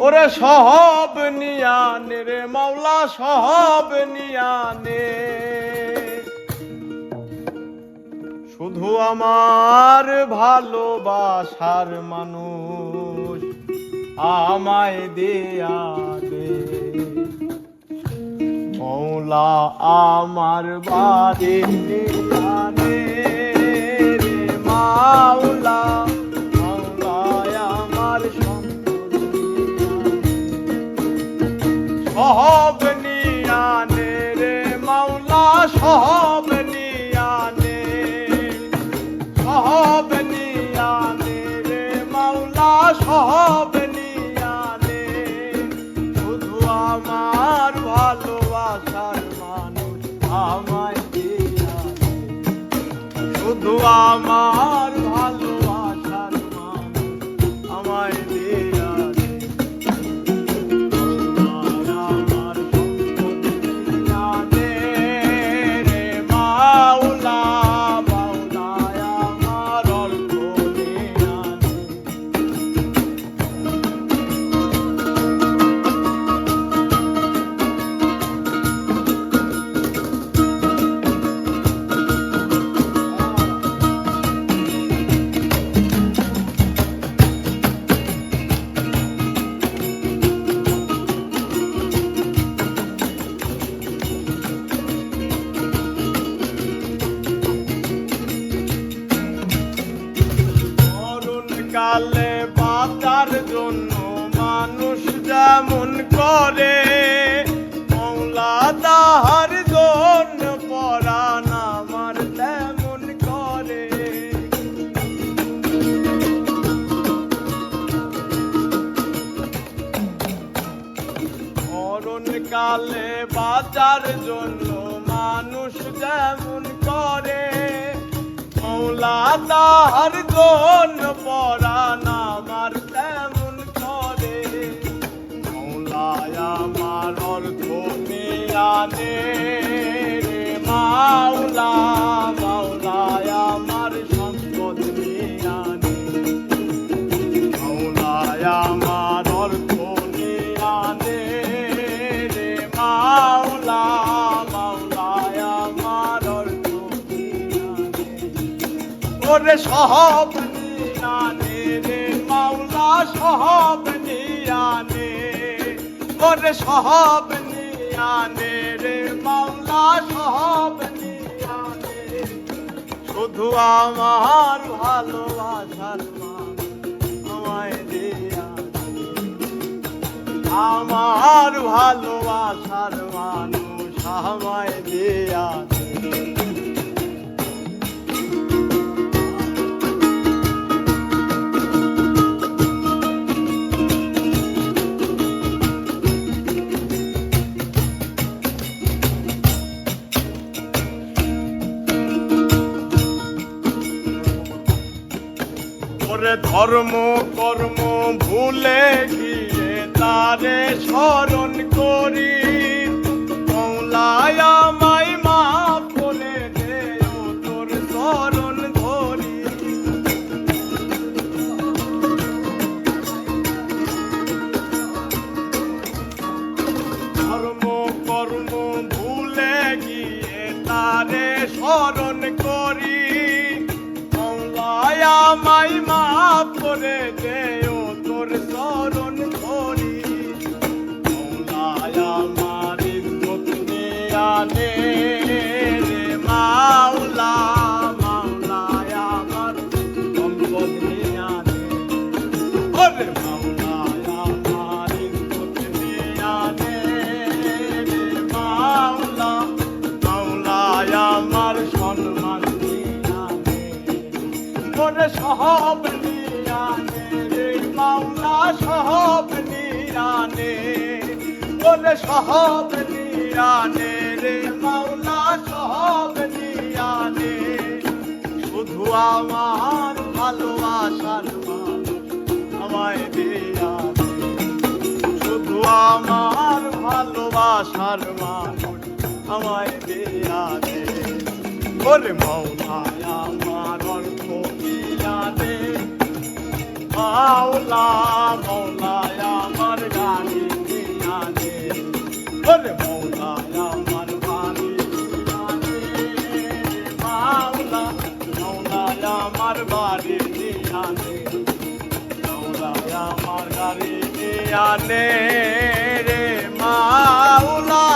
ওরে সব নিয়ানে রে মাওলা সব নিয়ানে, শুধু আমার ভালোবাসার মানুষ আমায় দেয়া দে। মৌলা আমার বাড়ি নিয়ানে রে মাওলা, মাওলায় আমার সব নিয়ানে রে মাওলা সব নিয়ানে, সব নিয়ানে রে মাওলা সব নিয়ানে, শুধু আমার ভালোবাসার মানুষ আমায় দিয়া দে। শুধু আমার ভালোবাসার মানুষ আমায় দিয়া দে। কালে বাঁচার জন্য মানুষ যেমন করে, মৌলা তাহার জন্য পরাণ আমার তেমন করে। মরণ কালে বাঁচার জন্য মানুষ যেমন করে, মৌলা তাহার জন্য পরাণ আমার তেমন করে। মৌলায় আমার অর্থ নিয়ানে রে মাওলা, মাওলায় আমার সম্পদ নিয়ানে, মৌলায় আমার অর্থ নিয়ানে রে মাওলা, মাওলায় আমার অর্থ নিয়ানে। ওরে সব নিয়ানে রে মাওলা সব নিয়ানে, ওরে সব নিয়ানে রে মাওলা সব নিয়ানে, শুধু আমার ভালোবাসার মানুষ আমায় দিয়া দে। আমার ভালোবাসার মানুষ আমায় দিয়া দে। ধর্ম কর্ম ভুলে গিয়ে তারে স্মরণ করি, মৌলায় আমায় মাফ করে দে ও তোর চরণ ধরি। ধর্ম কর্ম ভুলে গিয়ে তারে স্মরণ করি, মৌলায় আমায় মাফ করে দে ও তোর চরণ ধরি। মৌলায় আমার ইজ্জত নিয়ানে রে মাওলা, মাওলায় আমার সম্পদ নিয়ানে, ওরে মাওলায় আমার ইজ্জত নিয়ানে রে মাওলা, মাওলায় আমার সম্মান নিয়ানে, ওরে সব নিয়ানে রে মাওলা সব নিয়ানে, ওরে সব নিয়ানে রে মাওলা সব নিয়ানে, শুধু আমার ভালোবাসার মানুষ আমায় দিয়া দে। শুধু আমার ভালোবাসার মানুষ আমায় দিয়া দে। ওরে মাওলায় আমার অর্থ দিয়া দে, মাওলা, মাওলায় আমার গাড়ি নিয়ানে ওরে মৌলা আমার বাড়ি নিয়ানে মাওলা মৌলা আমার বাড়ি নিয়ানে মৌলা আমার গাড়ি নিয়ানে রে মাওলা